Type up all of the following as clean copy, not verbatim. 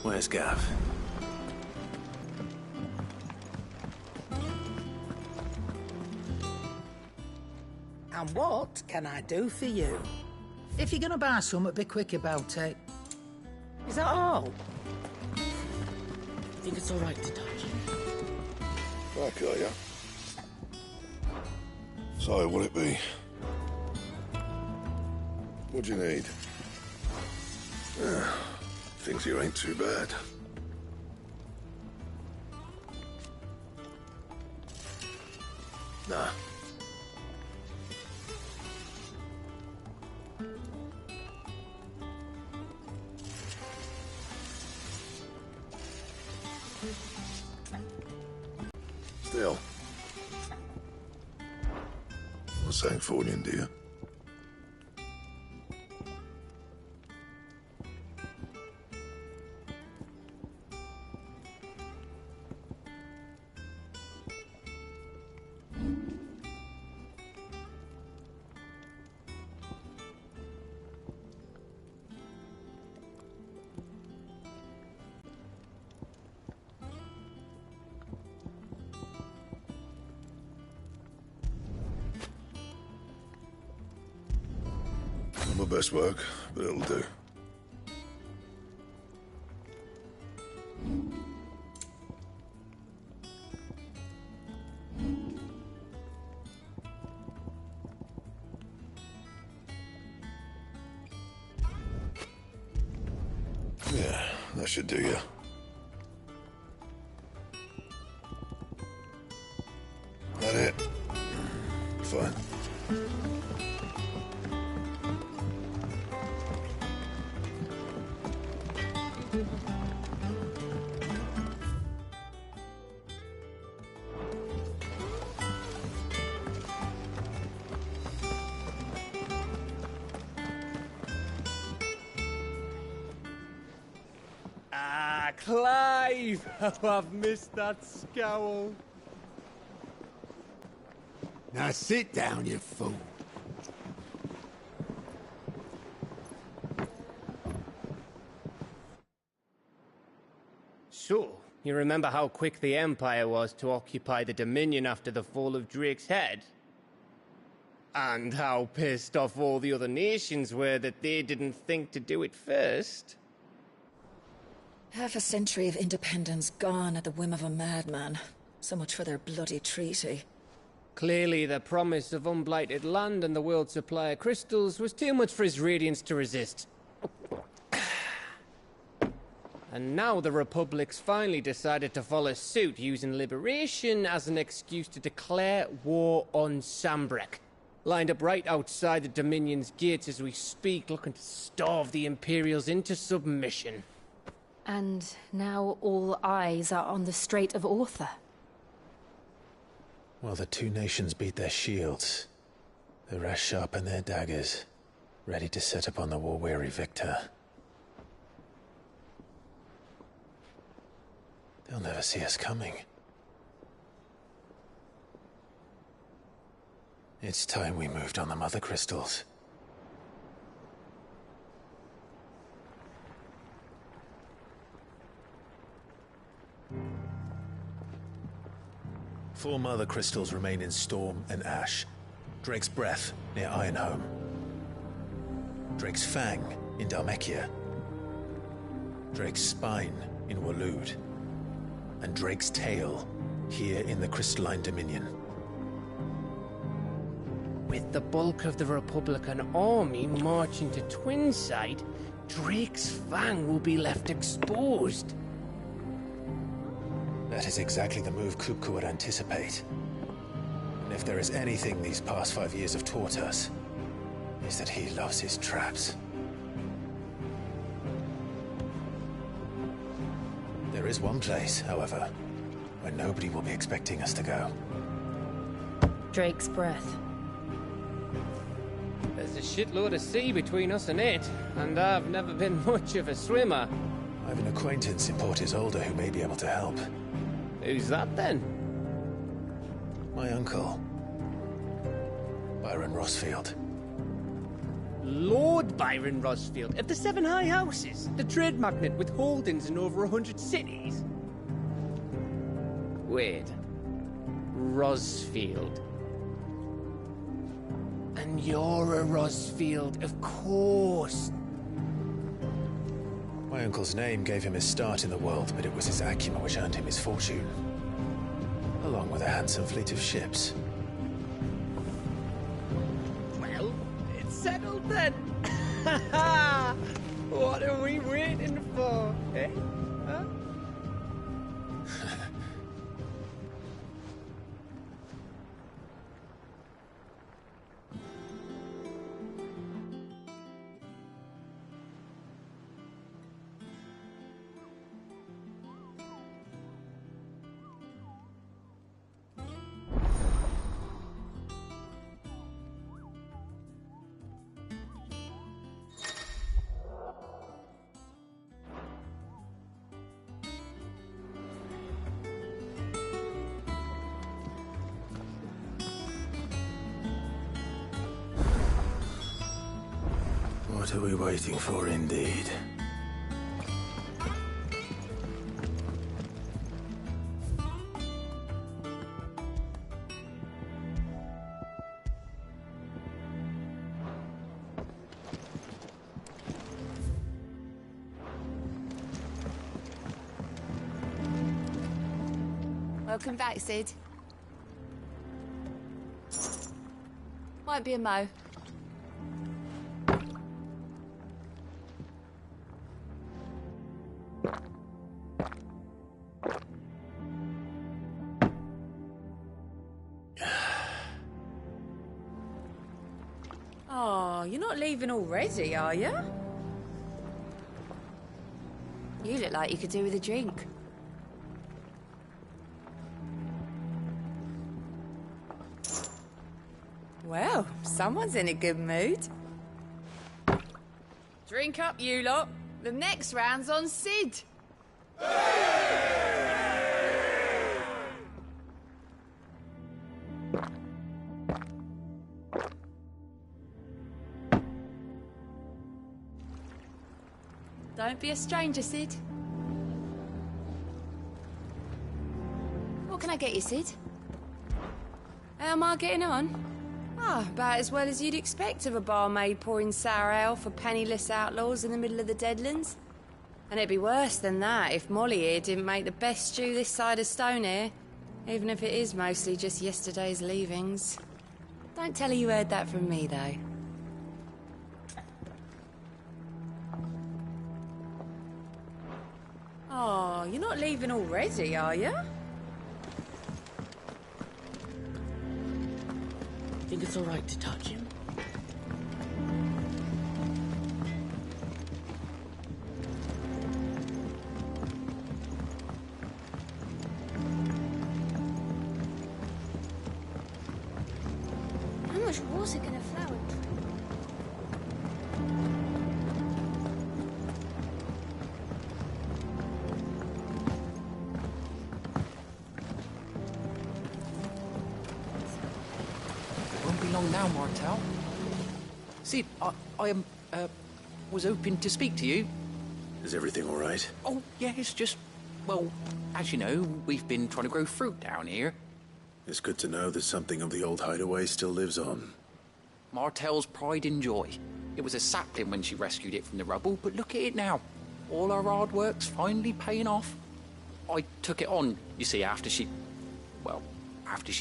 Where's Gav? And what can I do for you? If you're gonna buy something, be quick about it. Is that all? Think it's all right to touch? Back, are ya? So, what'll it be? What do you need? Things here ain't too bad. Nah. Still. What's saying for you, dear? Not my best work, but it'll do. Yeah, that should do you. That it? Fine. Ah, Clive! Oh, I've missed that scowl. Now sit down, you fool. So, you remember how quick the Empire was to occupy the Dominion after the fall of Drake's head? And how pissed off all the other nations were that they didn't think to do it first? Half a century of independence gone at the whim of a madman. So much for their bloody treaty. Clearly, the promise of unblighted land and the world's supply of crystals was too much for his radiance to resist. And now the Republic's finally decided to follow suit, using liberation as an excuse to declare war on Sambrek. Lined up right outside the Dominion's gates as we speak, looking to starve the Imperials into submission. And now all eyes are on the Strait of Author. Well, the two nations beat their shields. The rest sharpen their daggers, ready to set upon the war-weary victor. They'll never see us coming. It's time we moved on the mother crystals. Four mother crystals remain in Storm and Ash. Drake's Breath, near Ironhome. Drake's Fang, in Dhalmekia. Drake's Spine, in Waloed. And Drake's Tail, here in the Crystalline Dominion. With the bulk of the Republican army marching to Twinside, Drake's Fang will be left exposed. That is exactly the move Kupka would anticipate. And if there is anything these past 5 years have taught us, is that he loves his traps. There is one place, however, where nobody will be expecting us to go. Drake's Breath. There's a shitload of sea between us and it, and I've never been much of a swimmer. I have an acquaintance in Port Isolde who may be able to help. Who's that then? My uncle, Byron Rossfield. Lord Byron Rosfield of the Seven High Houses, the trade magnate with holdings in over 100 cities. Wait. Rosfield. And you're a Rosfield, of course. My uncle's name gave him his start in the world, but it was his acumen which earned him his fortune. Along with a handsome fleet of ships. Well, it's settled then. What are we waiting for, eh? Huh? What are we waiting for, indeed? Welcome back, Sid. Might be a mo. Oh, you're not leaving already, are you? You look like you could do with a drink. Well, someone's in a good mood. Drink up, you lot. The next round's on Sid. Don't be a stranger, Sid. What can I get you, Sid? How am I getting on? Ah, about as well as you'd expect of a barmaid pouring sour ale for penniless outlaws in the middle of the Deadlands. And it'd be worse than that if Molly here didn't make the best stew this side of Stonehair, even if it is mostly just yesterday's leavings. Don't tell her you heard that from me, though. Oh, you're not leaving already, are you? Think it's all right to touch him? How much water can a flower drink? Won't be long now, Martel. Sid, I was hoping to speak to you. Is everything all right? Oh, yeah, it's just, well, as you know, we've been trying to grow fruit down here. It's good to know that something of the old hideaway still lives on. Martel's pride and joy. It was a sapling when she rescued it from the rubble, but look at it now. All our hard work's finally paying off. I took it on, you see, after she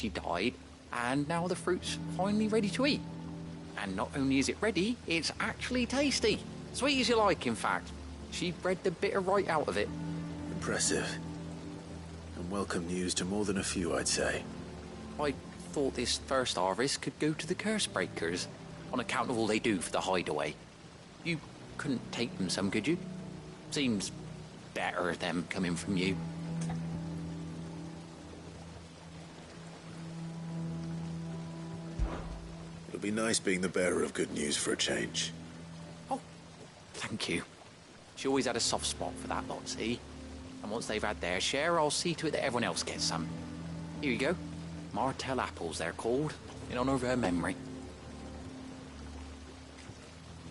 died, and now the fruit's finally ready to eat. And not only is it ready, it's actually tasty. Sweet as you like, in fact. She bred the bitter right out of it. Impressive. And welcome news to more than a few, I'd say. I thought this first harvest could go to the curse breakers, on account of all they do for the hideaway. You couldn't take them some, could you? Seems better them coming from you. It'll be nice being the bearer of good news for a change. Oh, thank you. She always had a soft spot for that lot, see? And once they've had their share, I'll see to it that everyone else gets some. Here you go. Martel apples, they're called, in honor of her memory.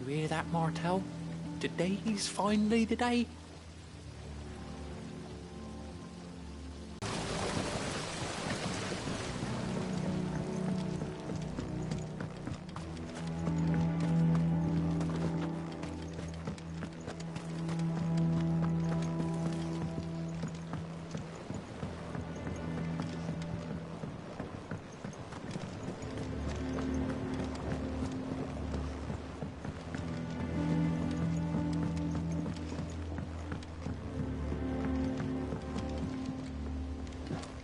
You hear that, Martel? Today's finally the day.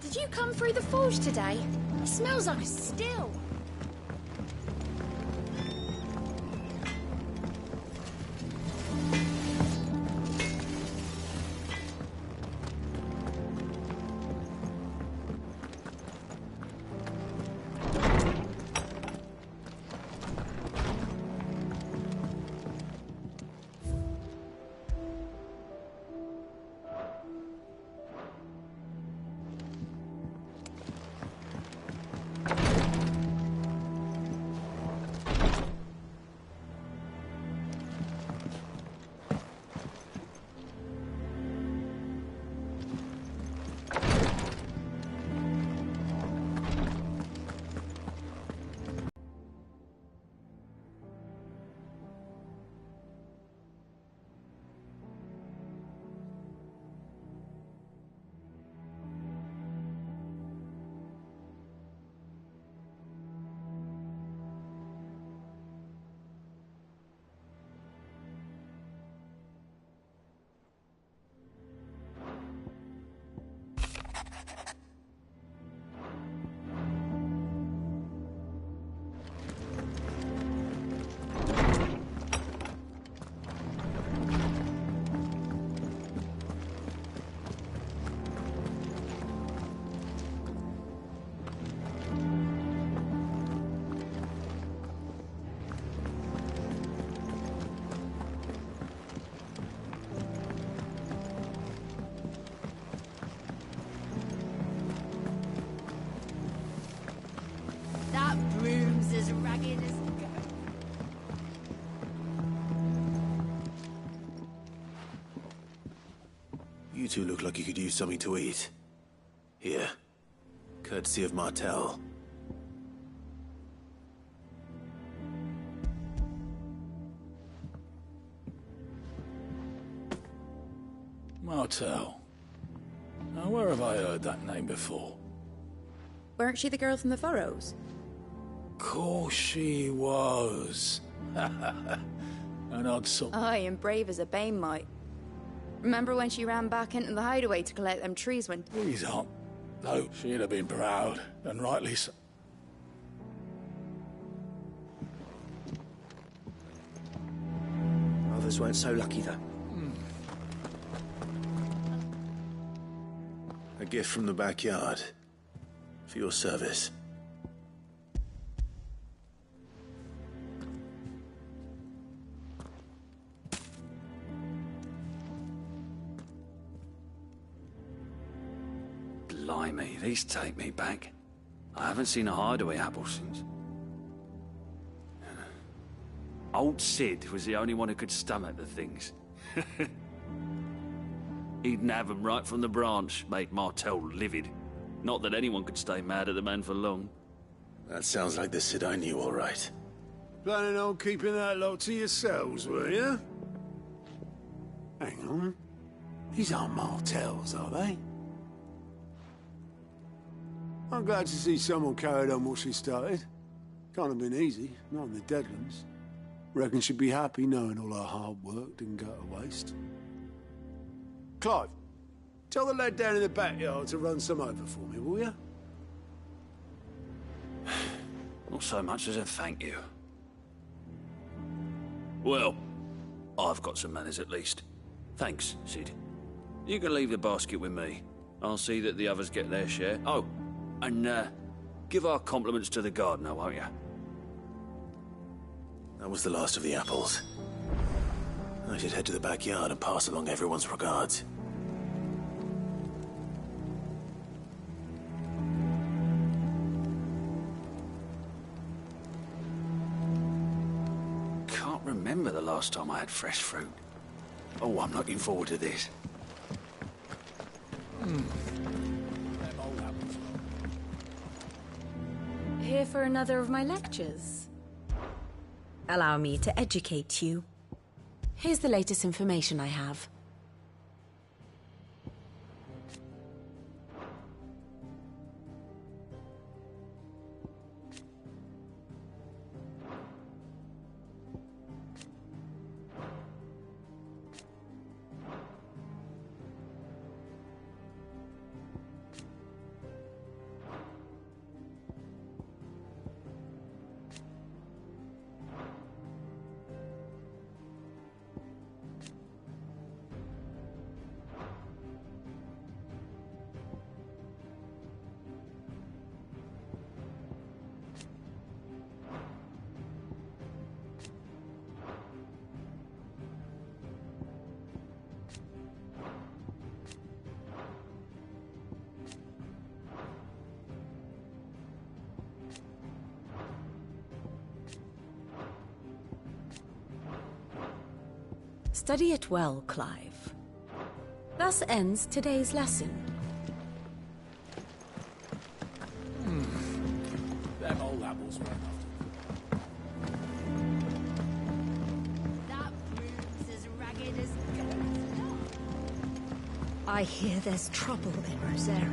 Did you come through the forge today? It smells like a still. That broom's as ragged as go. You two look like you could use something to eat. Here. Courtesy of Martel. Martel. Now, where have I heard that name before? Weren't she the girl from the Furrows? Course she was. An odd sort. Aye, and brave as a bane might. Remember when she ran back into the hideaway to collect them trees when... These aren't. Though she'd have been proud, and rightly so. Others weren't so lucky, though. A gift from the backyard. For your service. Blimey, these take me back. I haven't seen a hideaway apple since. Old Sid was the only one who could stomach the things. He'd nab them right from the branch, made Martel livid. Not that anyone could stay mad at the man for long. That sounds like the Sid I knew, all right. Planning on keeping that lot to yourselves, were you? Hang on. These aren't Martels, are they? I'm glad to see someone carried on what she started. Can't have been easy, not in the Deadlands. Reckon she'd be happy knowing all her hard work didn't go to waste. Clive, tell the lad down in the backyard to run some over for me, will you? Not so much as a thank you. Well, I've got some manners at least. Thanks, Sid. You can leave the basket with me. I'll see that the others get their share. Oh, and give our compliments to the gardener, won't you? That was the last of the apples. I should head to the backyard and pass along everyone's regards. Can't remember the last time I had fresh fruit. Oh, I'm looking forward to this. Here for another of my lectures? Allow me to educate you. Here's the latest information I have. Study it well, Clive. Thus ends today's lesson. Them old apples were enough. That room's as ragged as ghosts. I hear there's trouble in Rosaria.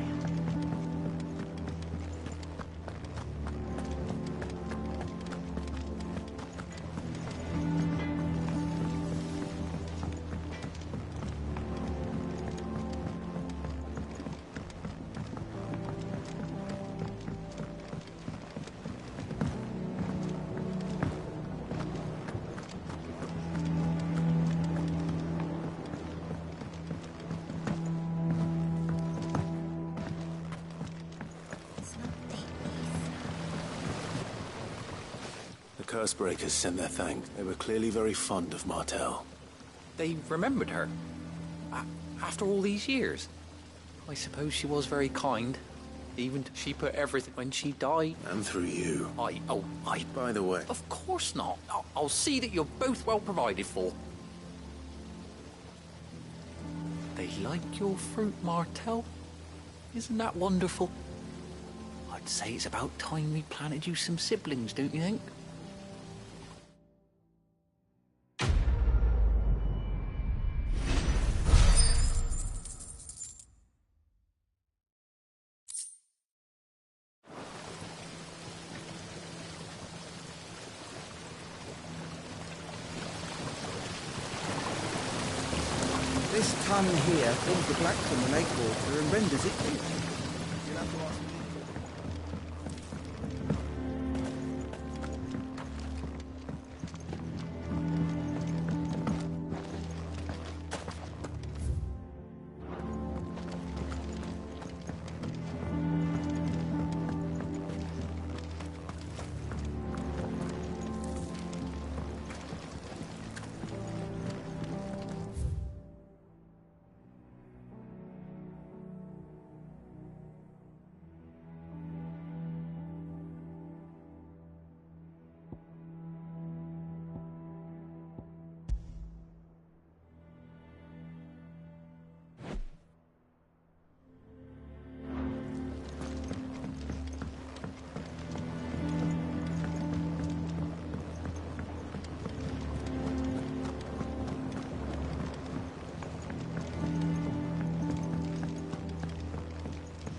Cursebreakers sent their thanks. They were clearly very fond of Martell. They remembered her. After all these years. I suppose she was very kind. Even she put everything when she died. And through you. By the way. Of course not. I'll see that you're both well provided for. They like your fruit, Martell. Isn't that wonderful? I'd say it's about time we planted you some siblings, don't you think? This ton here pulls the black from the lake water and renders it clear. You'll have to ask